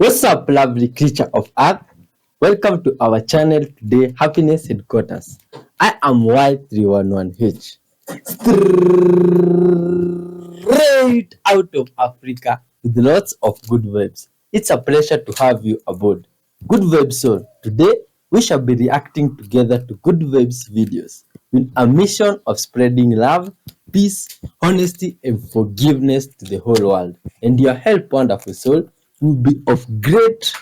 What's up, lovely creature of Earth? Welcome to our channel today, Happiness Headquarters. I am Y311H, straight out of Africa with lots of good vibes. It's a pleasure to have you aboard. Good Vibes Soul. Today, we shall be reacting together to Good Vibes videos with a mission of spreading love, peace, honesty, and forgiveness to the whole world. And your help, wonderful soul, will be of great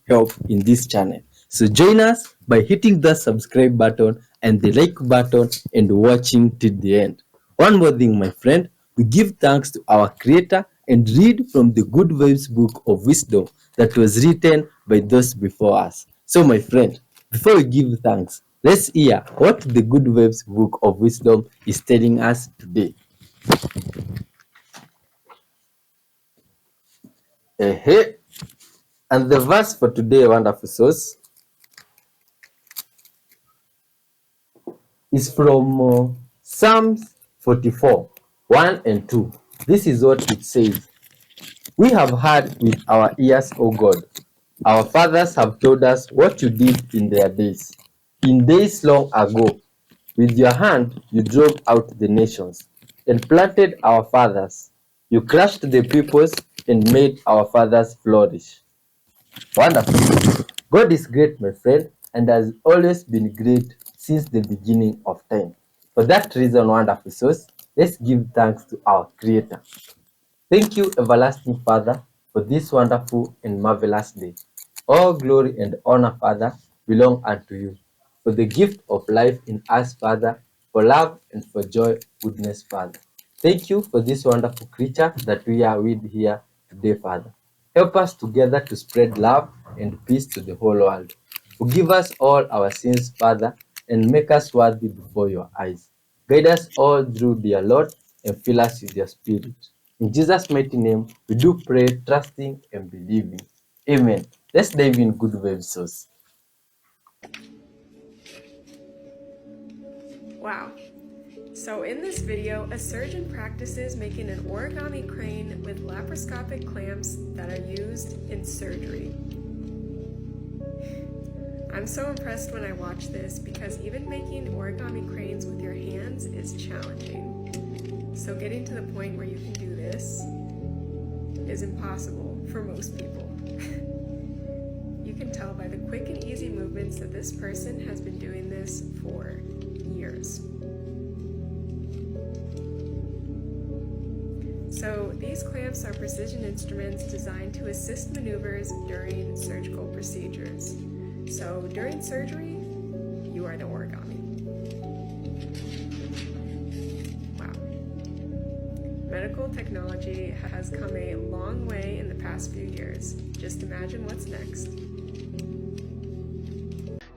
help in this channel. So join us by hitting the subscribe button and the like button and watching till the end. One more thing, my friend, we give thanks to our creator and read from the Good Vibes book of wisdom that was written by those before us. So my friend, before we give thanks, let's hear what the Good Vibes book of wisdom is telling us today. And the verse for today, wonderful souls, is from Psalms 44, 1 and 2. This is what it says. We have heard with our ears, O God. Our fathers have told us what you did in their days. In days long ago, with your hand you drove out the nations and planted our fathers. You crushed the peoples and made our fathers flourish. Wonderful. God is great, my friend, and has always been great since the beginning of time. For that reason, wonderful souls, let's give thanks to our Creator. Thank you, everlasting Father, for this wonderful and marvelous day. All glory and honor, Father, belong unto you. For the gift of life in us, Father, for love and for joy, goodness, Father. Thank you for this wonderful creature that we are with here today, Father. Help us together to spread love and peace to the whole world. Forgive us all our sins, Father, and make us worthy before your eyes. Guide us all through, dear Lord, and fill us with your Spirit. In Jesus' mighty name, we do pray, trusting and believing. Amen. Let's dive in Good Vibes Source. Wow. So in this video, a surgeon practices making an origami crane with laparoscopic clamps that are used in surgery. I'm so impressed when I watch this because even making origami cranes with your hands is challenging. So getting to the point where you can do this is impossible for most people. You can tell by the quick and easy movements that this person has been doing this for years. So these clamps are precision instruments designed to assist maneuvers during surgical procedures. So during surgery, you are the origami. Wow. Medical technology has come a long way in the past few years. Just imagine what's next.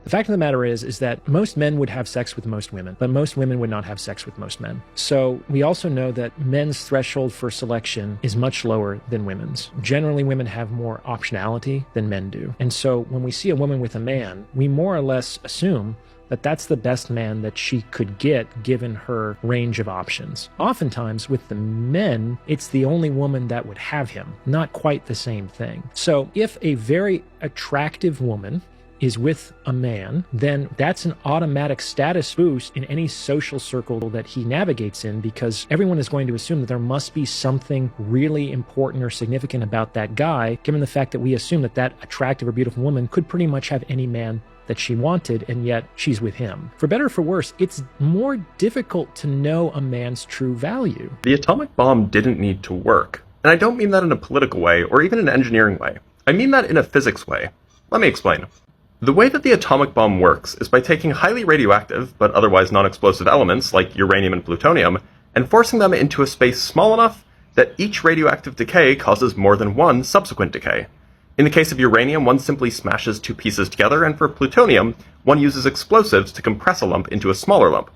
The fact of the matter is that most men would have sex with most women, but most women would not have sex with most men. So we also know that men's threshold for selection is much lower than women's. Generally, women have more optionality than men do. And so when we see a woman with a man, we more or less assume that that's the best man that she could get given her range of options. Oftentimes with the men, it's the only woman that would have him, not quite the same thing. So if a very attractive woman is with a man, then that's an automatic status boost in any social circle that he navigates in, because everyone is going to assume that there must be something really important or significant about that guy, given the fact that we assume that that attractive or beautiful woman could pretty much have any man that she wanted, and yet she's with him. For better or for worse, it's more difficult to know a man's true value. The atomic bomb didn't need to work. And I don't mean that in a political way or even an engineering way. I mean that in a physics way. Let me explain. The way that the atomic bomb works is by taking highly radioactive, but otherwise non-explosive elements like uranium and plutonium, and forcing them into a space small enough that each radioactive decay causes more than one subsequent decay. In the case of uranium, one simply smashes two pieces together, and for plutonium, one uses explosives to compress a lump into a smaller lump.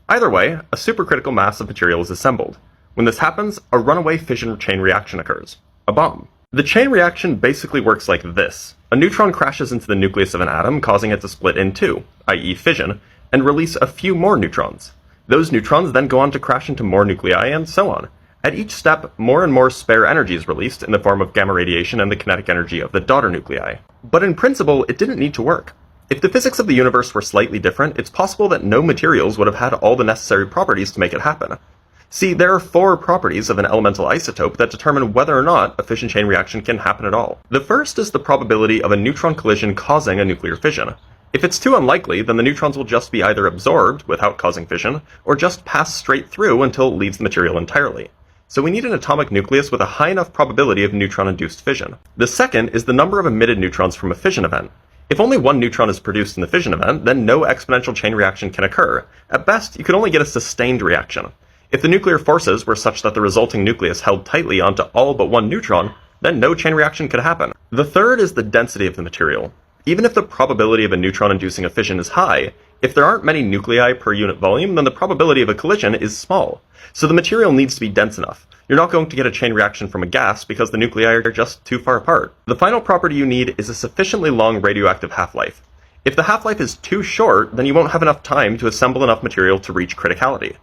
Either way, a supercritical mass of material is assembled. When this happens, a runaway fission chain reaction occurs. A bomb. The chain reaction basically works like this. A neutron crashes into the nucleus of an atom, causing it to split in two, i.e. fission, and release a few more neutrons. Those neutrons then go on to crash into more nuclei, and so on. At each step, more and more spare energy is released in the form of gamma radiation and the kinetic energy of the daughter nuclei. But in principle, it didn't need to work. If the physics of the universe were slightly different, it's possible that no materials would have had all the necessary properties to make it happen. See, there are 4 properties of an elemental isotope that determine whether or not a fission chain reaction can happen at all. The first is the probability of a neutron collision causing a nuclear fission. If it's too unlikely, then the neutrons will just be either absorbed without causing fission, or just pass straight through until it leaves the material entirely. So we need an atomic nucleus with a high enough probability of neutron-induced fission. The second is the number of emitted neutrons from a fission event. If only 1 neutron is produced in the fission event, then no exponential chain reaction can occur. At best, you could only get a sustained reaction. If the nuclear forces were such that the resulting nucleus held tightly onto all but 1 neutron, then no chain reaction could happen. The third is the density of the material. Even if the probability of a neutron inducing a fission is high, if there aren't many nuclei per unit volume, then the probability of a collision is small. So the material needs to be dense enough. You're not going to get a chain reaction from a gas because the nuclei are just too far apart. The final property you need is a sufficiently long radioactive half-life. If the half-life is too short, then you won't have enough time to assemble enough material to reach criticality.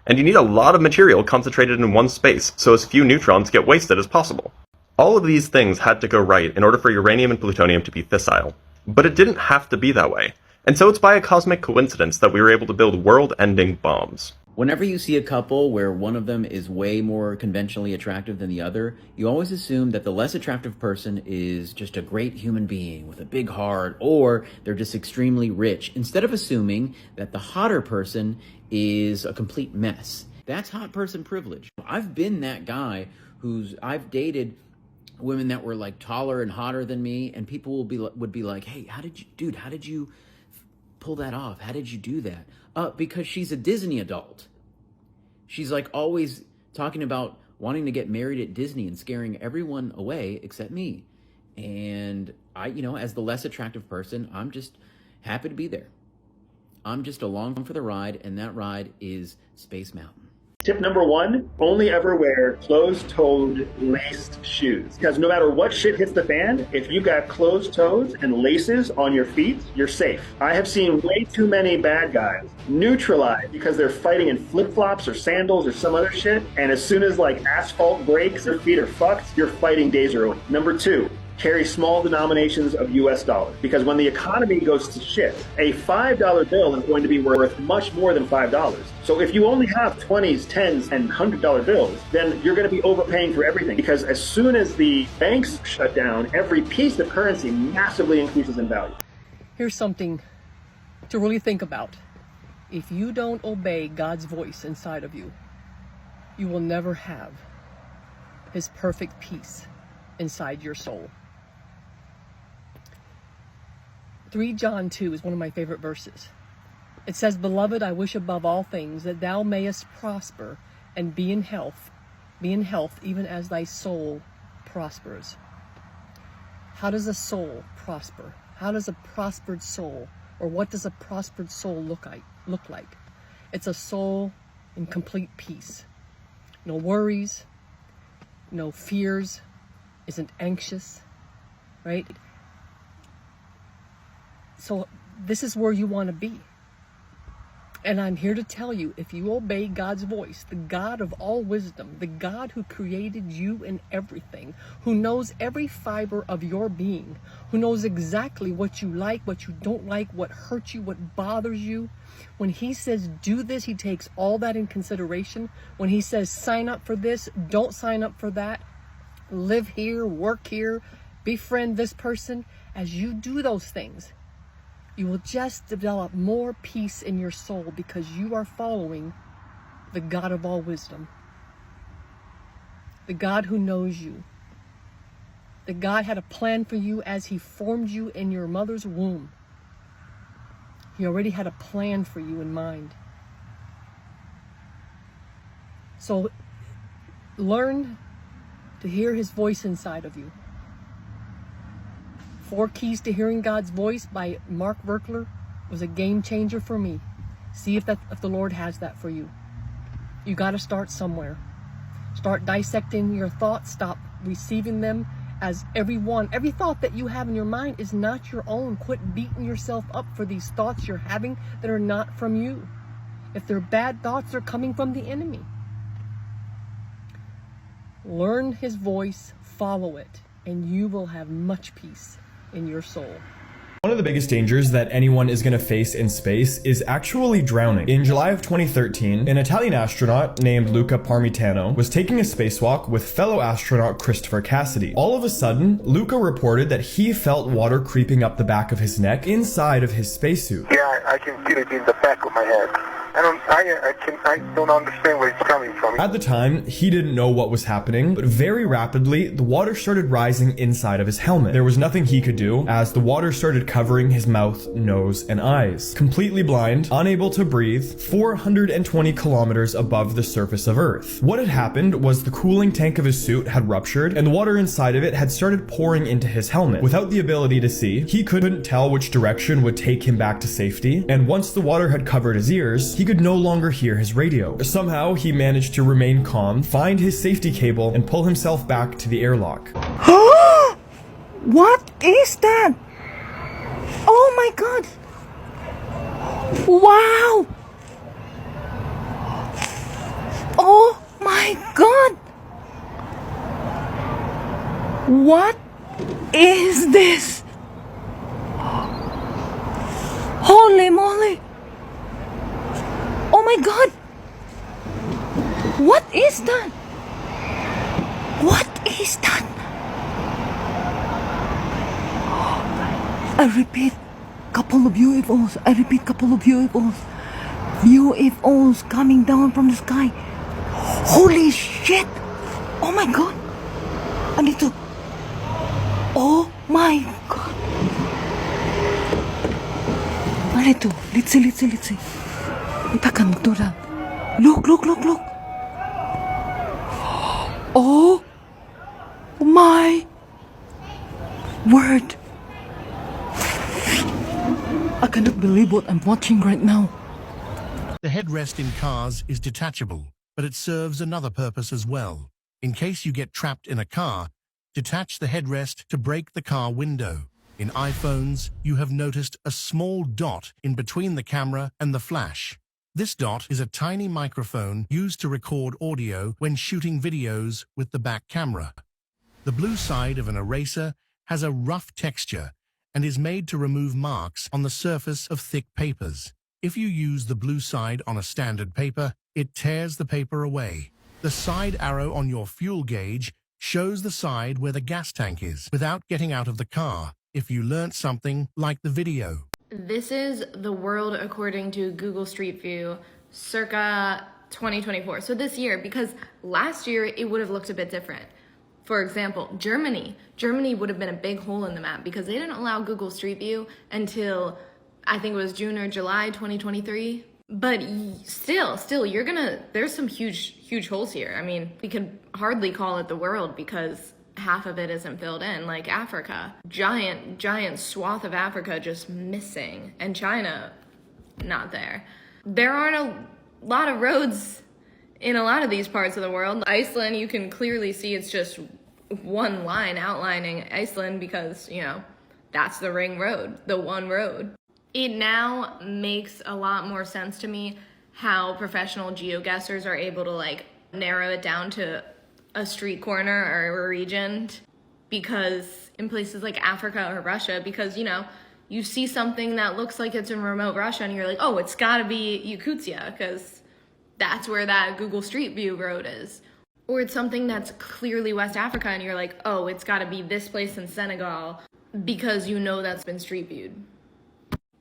And you need a lot of material concentrated in one space, so as few neutrons get wasted as possible. All of these things had to go right in order for uranium and plutonium to be fissile. But it didn't have to be that way. And so it's by a cosmic coincidence that we were able to build world-ending bombs. Whenever you see a couple where one of them is way more conventionally attractive than the other, you always assume that the less attractive person is just a great human being with a big heart, or they're just extremely rich, instead of assuming that the hotter person is a complete mess. That's hot person privilege. I've been that guy I've dated women that were like taller and hotter than me, and people would be like, "Hey, how did you pull that off? How did you do that?" Because she's a Disney adult. She's like always talking about wanting to get married at Disney and scaring everyone away except me. And I, as the less attractive person, I'm just happy to be there. I'm just along for the ride, and that ride is Space Mountain. Tip number 1, only ever wear closed-toed laced shoes. Because no matter what shit hits the fan, if you got closed toes and laces on your feet, you're safe. I have seen way too many bad guys neutralized because they're fighting in flip-flops or sandals or some other shit, and as soon as like asphalt breaks, their feet are fucked, you're fighting days early. Number 2, carry small denominations of US dollars. Because when the economy goes to shit, a $5 bill is going to be worth much more than $5. So if you only have 20s, 10s, and $100 bills, then you're going to be overpaying for everything. Because as soon as the banks shut down, every piece of currency massively increases in value. Here's something to really think about. If you don't obey God's voice inside of you, you will never have His perfect peace inside your soul. 3 John 2 is one of my favorite verses. It says, "Beloved, I wish above all things that thou mayest prosper and be in health even as thy soul prospers." How does a soul prosper? How does a prospered soul, or what does a prospered soul look like? It's a soul in complete peace. No worries, no fears, isn't anxious, right? So this is where you want to be. And I'm here to tell you, if you obey God's voice, the God of all wisdom, the God who created you and everything, who knows every fiber of your being, who knows exactly what you like, what you don't like, what hurts you, what bothers you, when He says do this, He takes all that in consideration. When He says sign up for this, don't sign up for that, live here, work here, befriend this person, as you do those things, you will just develop more peace in your soul because you are following the God of all wisdom. The God who knows you. The God had a plan for you as He formed you in your mother's womb. He already had a plan for you in mind. So learn to hear His voice inside of you. 4 Keys to Hearing God's Voice by Mark Verkler was a game changer for me. See if the Lord has that for you. You got to start somewhere. Start dissecting your thoughts. Stop receiving them as every thought that you have in your mind is not your own. Quit beating yourself up for these thoughts you're having that are not from you. If they're bad thoughts, they're coming from the enemy. Learn his voice, follow it, and you will have much peace in your soul. One of the biggest dangers that anyone is going to face in space is actually drowning. In July of 2013, an Italian astronaut named Luca Parmitano was taking a spacewalk with fellow astronaut Christopher Cassidy. All of a sudden, Luca reported that he felt water creeping up the back of his neck inside of his spacesuit. Yeah, I can feel it in the back of my head. I don't understand where it's coming from. At the time, he didn't know what was happening, but very rapidly, the water started rising inside of his helmet. There was nothing he could do, as the water started covering his mouth, nose, and eyes. Completely blind, unable to breathe, 420 kilometers above the surface of Earth. What had happened was the cooling tank of his suit had ruptured, and the water inside of it had started pouring into his helmet. Without the ability to see, he couldn't tell which direction would take him back to safety, and once the water had covered his ears, he could no longer hear his radio. Somehow, he managed to remain calm, find his safety cable, and pull himself back to the airlock. What is that? Oh my god! Wow! Oh my god! What is this? Holy moly! Oh my god! What is that? What is that? I repeat, couple of UFOs. I repeat, couple of UFOs. UFOs coming down from the sky. Holy shit! Oh my god! I need to... Oh my god! Alito, let's see. Kita akan magtulak. Look. Oh my word! I cannot believe what I'm watching right now. The headrest in cars is detachable, but it serves another purpose as well. In case you get trapped in a car, detach the headrest to break the car window. In iPhones, you have noticed a small dot in between the camera and the flash. This dot is a tiny microphone used to record audio when shooting videos with the back camera. The blue side of an eraser has a rough texture and is made to remove marks on the surface of thick papers. If you use the blue side on a standard paper, it tears the paper away. The side arrow on your fuel gauge shows the side where the gas tank is without getting out of the car, if you learnt something like the video. This is the world according to Google Street View circa 2024. So this year, because last year it would have looked a bit different. For example, Germany would have been a big hole in the map because they didn't allow Google Street View until I think it was June or July 2023. But still, there's some huge holes here. I mean, we could hardly call it the world because half of it isn't filled in, like Africa. Giant swath of Africa just missing, and China not there. There aren't a lot of roads in a lot of these parts of the world. Iceland, you can clearly see it's just one line outlining Iceland because, you know, that's the ring road, the one road. It now makes a lot more sense to me how professional geoguessers are able to like narrow it down to a street corner or a region, because in places like Africa or Russia, because, you know, you see something that looks like it's in remote Russia and you're like, oh, it's gotta be Yakutia because that's where that Google Street View road is. Or it's something that's clearly West Africa and you're like, oh, it's gotta be this place in Senegal because you know that's been street viewed.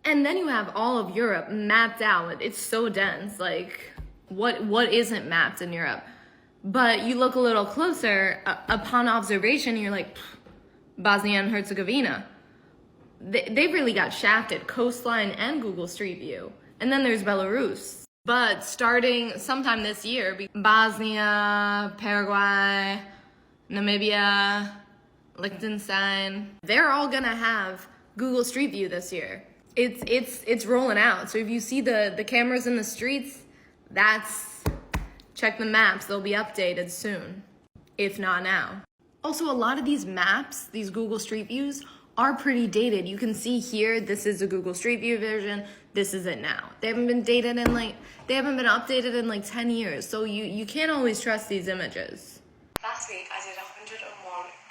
And then you have all of Europe mapped out. It's so dense, like what isn't mapped in Europe? But you look a little closer, upon observation, you're like, Bosnia and Herzegovina. They really got shafted, coastline and Google Street View. And then there's Belarus. But starting sometime this year, Bosnia, Paraguay, Namibia, Liechtenstein, they're all gonna have Google Street View this year. It's rolling out. So if you see the cameras in the streets, check the maps, they'll be updated soon, if not now. Also, a lot of these maps, these Google Street Views, are pretty dated. You can see here, this is a Google Street View version, this is it now. They haven't been updated in like 10 years, so you can't always trust these images. last week I did 101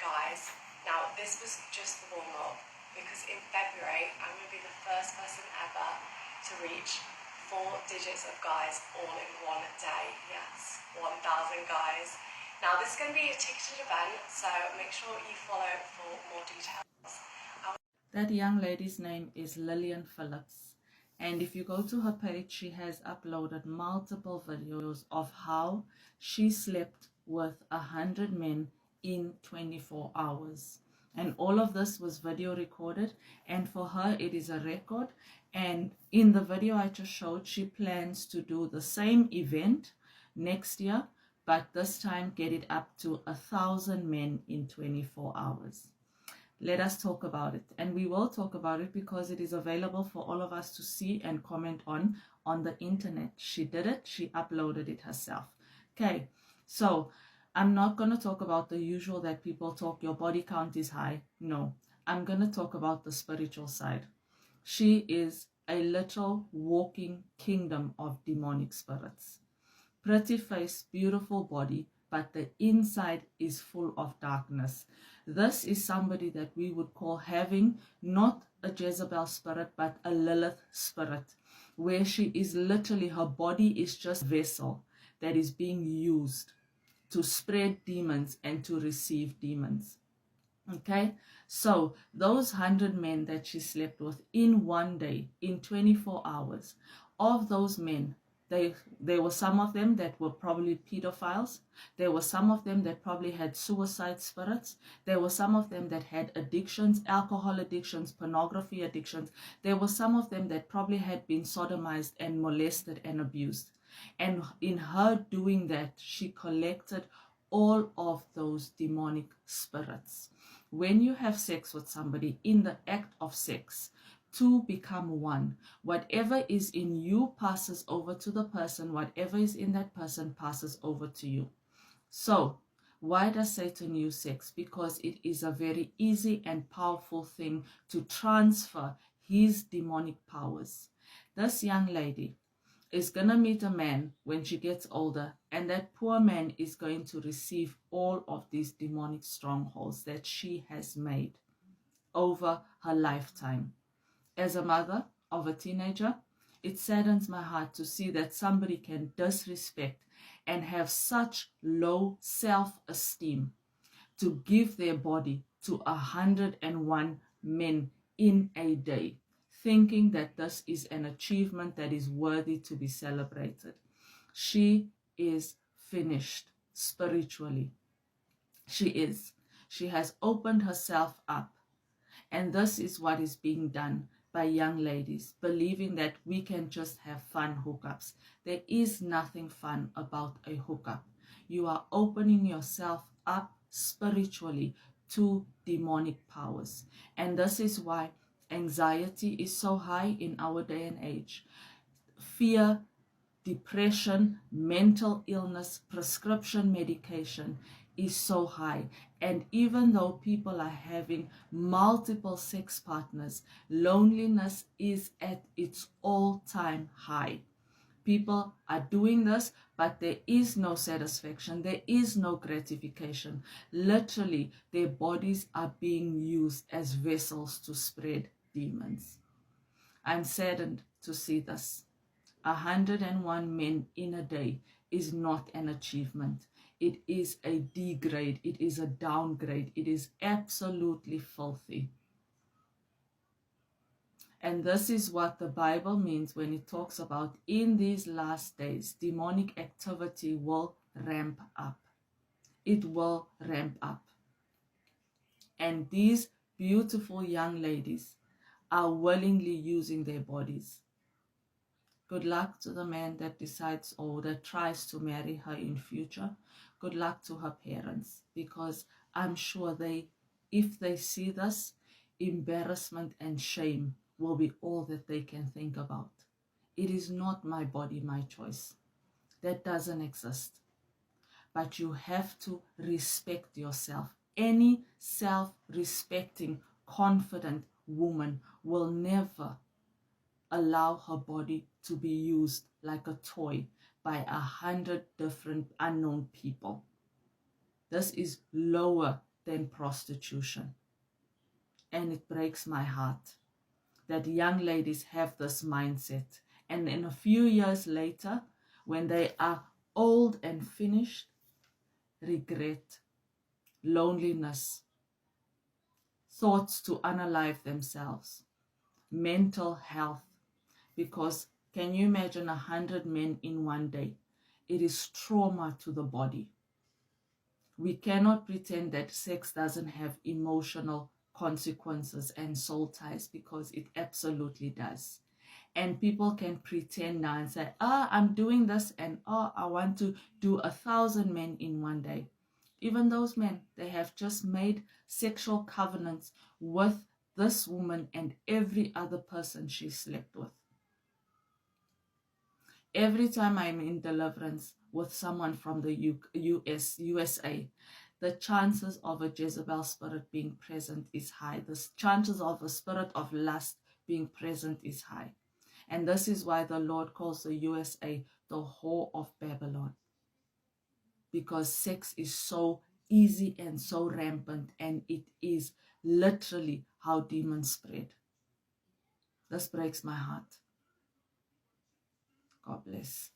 guys. Now this was just the warm-up because in February I'm going to be the first person ever to reach 4 digits of guys all in one day. Yes, 1,000 guys. Now this is going to be a ticketed event, so make sure you follow for more details. That young lady's name is Lillian Phillips, and if you go to her page, she has uploaded multiple videos of how she slept with 100 men in 24 hours. And all of this was video recorded, and for her it is a record. And in the video I just showed, she plans to do the same event next year, but this time get it up to 1,000 men in 24 hours. Let us talk about it, and we will talk about it because it is available for all of us to see and comment on the internet. She did it, she uploaded it herself. Okay, so I'm not going to talk about the usual that people talk, your body count is high. No, I'm going to talk about the spiritual side. She is a little walking kingdom of demonic spirits. Pretty face, beautiful body, but the inside is full of darkness. This is somebody that we would call having not a Jezebel spirit, but a Lilith spirit, where she is literally, her body is just a vessel that is being used to spread demons and to receive demons. Okay, so those 100 men that she slept with in one day, in 24 hours, of those men, there were some of them that were probably pedophiles. There were some of them that probably had suicide spirits. There were some of them that had addictions, alcohol addictions, pornography addictions. There were some of them that probably had been sodomized and molested and abused. And in her doing that, she collected all of those demonic spirits. When you have sex with somebody, in the act of sex, two become one. Whatever is in you passes over to the person. Whatever is in that person passes over to you. So, why does Satan use sex? Because it is a very easy and powerful thing to transfer his demonic powers. This young lady is going to meet a man when she gets older, and that poor man is going to receive all of these demonic strongholds that she has made over her lifetime. As a mother of a teenager, it saddens my heart to see that somebody can disrespect and have such low self-esteem to give their body to 101 men in a day, thinking that this is an achievement that is worthy to be celebrated. She is finished spiritually. She is. She has opened herself up. And this is what is being done by young ladies, believing that we can just have fun hookups. There is nothing fun about a hookup. You are opening yourself up spiritually to demonic powers. And this is why anxiety is so high in our day and age. Fear, depression, mental illness, prescription medication is so high. And even though people are having multiple sex partners, loneliness is at its all-time high. People are doing this, but there is no satisfaction. There is no gratification. Literally, their bodies are being used as vessels to spread demons. I'm saddened to see this. 101 men in a day is not an achievement. It is a degrade. It is a downgrade. It is absolutely filthy. And this is what the Bible means when it talks about in these last days, demonic activity will ramp up. It will ramp up. And these beautiful young ladies are willingly using their bodies. Good luck to the man that decides or that tries to marry her in future. Good luck to her parents, because I'm sure if they see this, embarrassment and shame will be all that they can think about. It is not my body, my choice. That doesn't exist. But you have to respect yourself. Any self-respecting, confident woman will never allow her body to be used like a toy by 100 different unknown people. This is lower than prostitution. And it breaks my heart that young ladies have this mindset. And then a few years later, when they are old and finished, regret, loneliness, thoughts to unalive themselves, mental health. Because can you imagine 100 men in one day? It is trauma to the body. We cannot pretend that sex doesn't have emotional consequences and soul ties, because it absolutely does. And people can pretend now and say, I'm doing this, and I want to do 1,000 men in one day. Even those men, they have just made sexual covenants with this woman and every other person she slept with. Every time I'm in deliverance with someone from the USA, the chances of a Jezebel spirit being present is high. The chances of a spirit of lust being present is high. And this is why the Lord calls the USA the whore of Babylon. Because sex is so easy and so rampant, and it is literally how demons spread. This breaks my heart. God bless.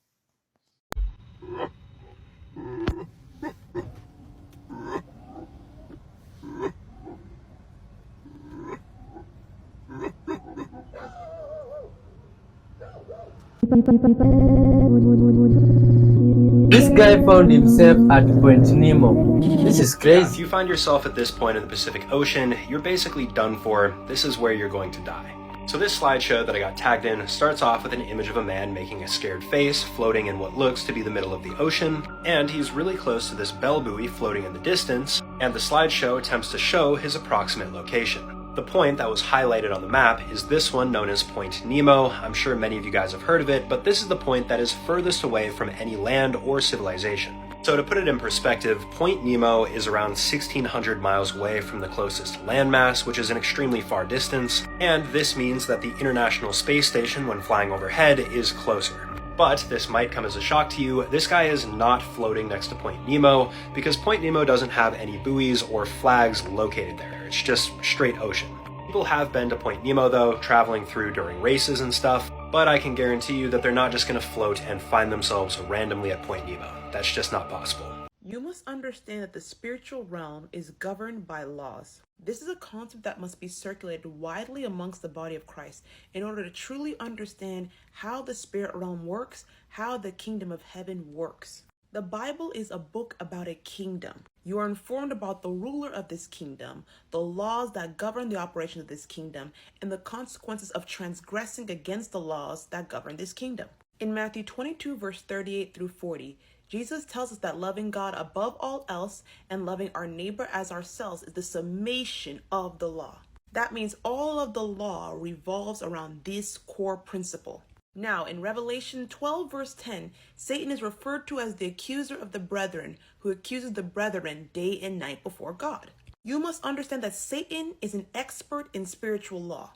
This guy found himself at Point Nemo. This is crazy. If you find yourself at this point in the Pacific Ocean, you're basically done for. This is where you're going to die. So this slideshow that I got tagged in starts off with an image of a man making a scared face floating in what looks to be the middle of the ocean, and he's really close to this bell buoy floating in the distance, and the slideshow attempts to show his approximate location. The point that was highlighted on the map is this one known as Point Nemo. I'm sure many of you guys have heard of it, but this is the point that is furthest away from any land or civilization. So to put it in perspective, Point Nemo is around 1,600 miles away from the closest landmass, which is an extremely far distance, and this means that the International Space Station, when flying overhead, is closer. But this might come as a shock to you, this guy is not floating next to Point Nemo, because Point Nemo doesn't have any buoys or flags located there. It's just straight ocean. People have been to Point Nemo though, traveling through during races and stuff, but I can guarantee you that they're not just going to float and find themselves randomly at Point Nemo. That's just not possible. You must understand that the spiritual realm is governed by laws. This is a concept that must be circulated widely amongst the body of Christ in order to truly understand how the spirit realm works, how the kingdom of heaven works. The Bible is a book about a kingdom. You are informed about the ruler of this kingdom, the laws that govern the operation of this kingdom, and the consequences of transgressing against the laws that govern this kingdom. In Matthew 22, verse 38 through 40, Jesus tells us that loving God above all else and loving our neighbor as ourselves is the summation of the law. That means all of the law revolves around this core principle. Now, in Revelation 12, verse 10, Satan is referred to as the accuser of the brethren, who accuses the brethren day and night before God. You must understand that Satan is an expert in spiritual law.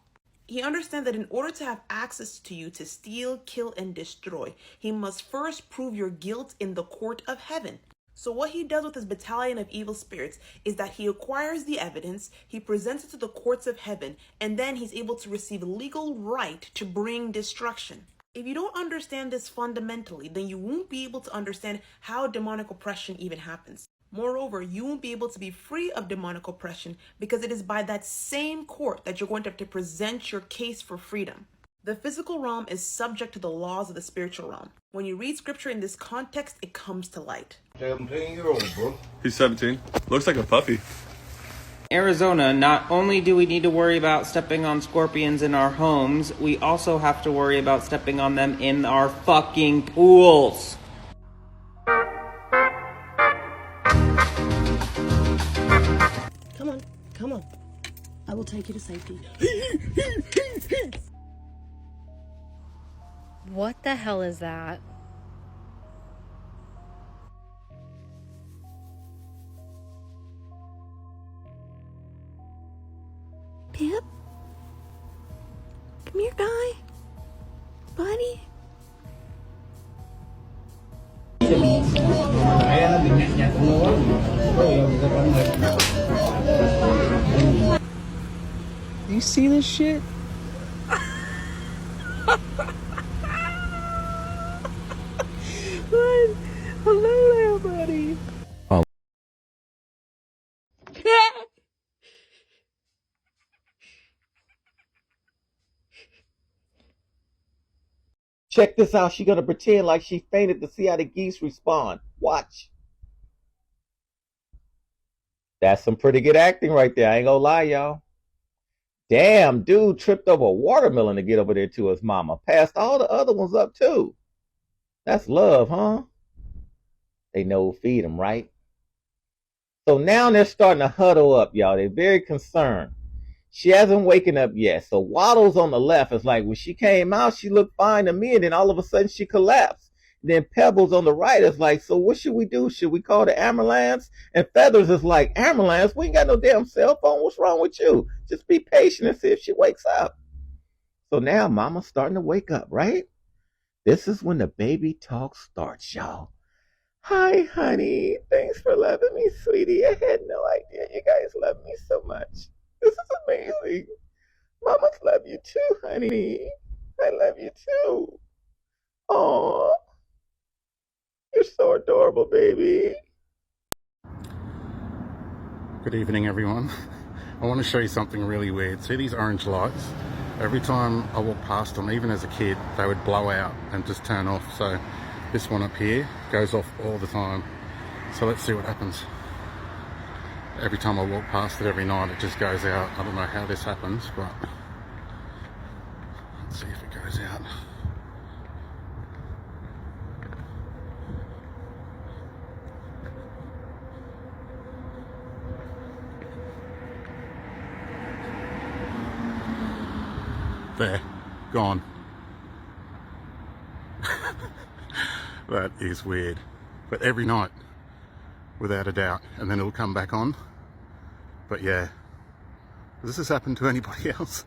He understands that in order to have access to you to steal, kill, and destroy, he must first prove your guilt in the court of heaven. So what he does with his battalion of evil spirits is that he acquires the evidence, he presents it to the courts of heaven, and then he's able to receive legal right to bring destruction. If you don't understand this fundamentally, then you won't be able to understand how demonic oppression even happens. Moreover, you won't be able to be free of demonic oppression because it is by that same court that you're going to have to present your case for freedom. The physical realm is subject to the laws of the spiritual realm. When you read scripture in this context, it comes to light. 17-year-old, bro. He's 17. Looks like a puppy. Arizona, not only do we need to worry about stepping on scorpions in our homes, we also have to worry about stepping on them in our fucking pools. Come on. I will take you to safety. What the hell is that? Pip? Come here, guy. Buddy? Em là mình nhặt nhặt luôn. You see this shit? Hello there, buddy. Check this out. She gonna pretend like she fainted to see how the geese respond. Watch. That's some pretty good acting right there. I ain't gonna lie, y'all. Damn, dude tripped over a watermelon to get over there to his mama. Passed all the other ones up too. That's love, huh? They know who feed them, right? So now they're starting to huddle up, y'all. They're very concerned. She hasn't waken up yet. So Waddles on the left is like, when she came out, she looked fine to me, and then all of a sudden she collapsed. Then Pebbles on the right is like, so what should we do? Should we call the ambulance? And Feathers is like, ambulance? We ain't got no damn cell phone. What's wrong with you? Just be patient and see if she wakes up. So now Mama's starting to wake up, right? This is when the baby talk starts, y'all. Hi, honey. Thanks for loving me, sweetie. I had no idea you guys love me so much. This is amazing. Mamas love you too, honey. I love you too. Aww. You're so adorable, baby. Good evening, everyone. I want to show you something really weird. See these orange lights? Every time I walk past them, even as a kid, they would blow out and just turn off. So this one up here goes off all the time. So let's see what happens. Every time I walk past it every night, it just goes out. I don't know how this happens, but let's see if it goes out. There, gone. That is weird. But every night, without a doubt, and then it'll come back on. But yeah, does this happen to anybody else?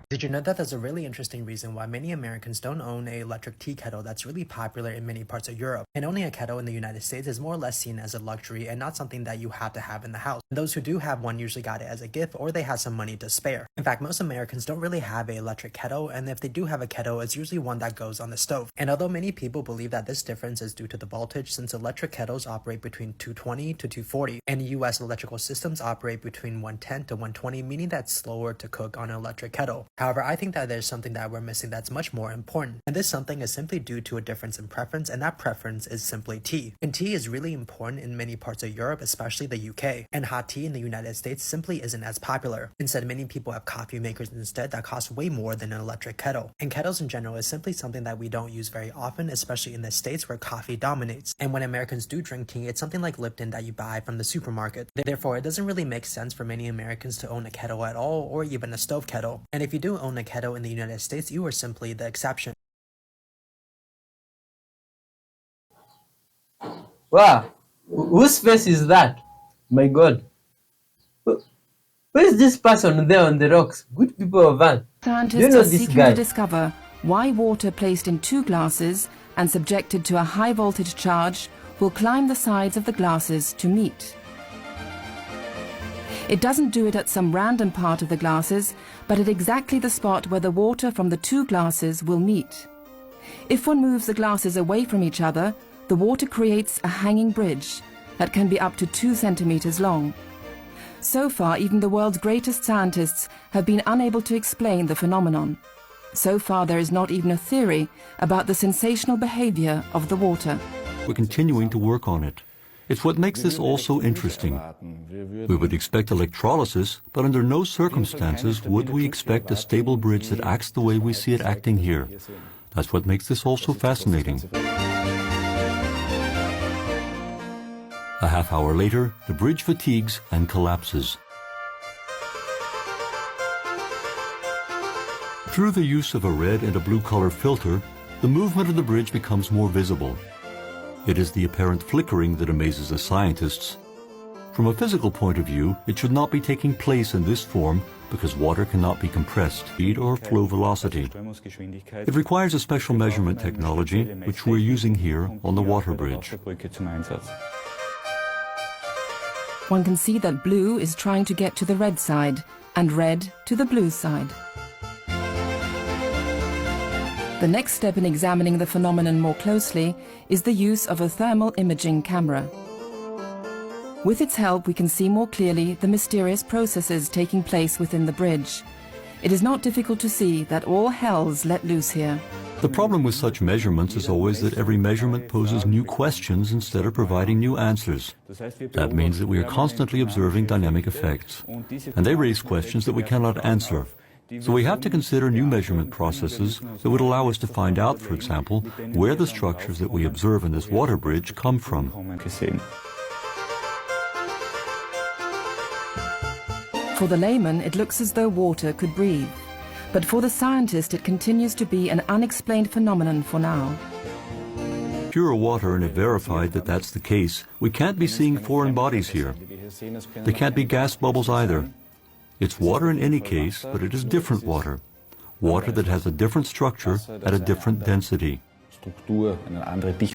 Did you know that there's a really interesting reason why many Americans don't own an electric tea kettle that's really popular in many parts of Europe? And owning a kettle in the United States is more or less seen as a luxury and not something that you have to have in the house. And those who do have one usually got it as a gift or they have some money to spare. In fact, most Americans don't really have an electric kettle, and if they do have a kettle, it's usually one that goes on the stove. And although many people believe that this difference is due to the voltage, since electric kettles operate between 220 to 240, and US electrical systems operate between 110 to 120, meaning that it's slower to cook on an electric kettle. However, I think that there's something that we're missing that's much more important. And this something is simply due to a difference in preference, and that preference is simply tea. And tea is really important in many parts of Europe, especially the UK. And hot tea in the United States simply isn't as popular. Instead, many people have coffee makers instead that cost way more than an electric kettle. And kettles in general is simply something that we don't use very often, especially in the States where coffee dominates. And when Americans do drink tea, it's something like Lipton that you buy from the supermarket. Therefore, it doesn't really make sense for many Americans to own a kettle at all, or even a stove kettle. And if you do own a kettle in the United States, you are simply the exception. Wow, whose face is that? My God. Who is this person there on the rocks? Good people of Earth. Scientists You know are this seeking guy. to discover why water placed in two glasses and subjected to a high voltage charge will climb the sides of the glasses to meet. It doesn't do it at some random part of the glasses, but at exactly the spot where the water from the two glasses will meet. If one moves the glasses away from each other, the water creates a hanging bridge that can be up to 2 centimeters long. So far, even the world's greatest scientists have been unable to explain the phenomenon. So far, there is not even a theory about the sensational behavior of the water. We're continuing to work on it. It's what makes this all so interesting. We would expect electrolysis, but under no circumstances would we expect a stable bridge that acts the way we see it acting here. That's what makes this all so fascinating. A half hour later, the bridge fatigues and collapses. Through the use of a red and a blue color filter, the movement of the bridge becomes more visible. It is the apparent flickering that amazes the scientists. From a physical point of view, it should not be taking place in this form because water cannot be compressed, speed or flow velocity. It requires a special measurement technology, which we're using here on the water bridge. one can see that blue is trying to get to the red side and red to the blue side. The next step in examining the phenomenon more closely is the use of a thermal imaging camera. With its help, we can see more clearly the mysterious processes taking place within the bridge. It is not difficult to see that all hell's let loose here. The problem with such measurements is always that every measurement poses new questions instead of providing new answers. That means that we are constantly observing dynamic effects, and they raise questions that we cannot answer. So we have to consider new measurement processes that would allow us to find out, for example, where the structures that we observe in this water bridge come from. For the layman, it looks as though water could breathe. But for the scientist, it continues to be an unexplained phenomenon for now. Pure water, and if verified that that's the case, we can't be seeing foreign bodies here. They can't be gas bubbles either. It's water in any case, but it is different water. Water that has a different structure at a different density.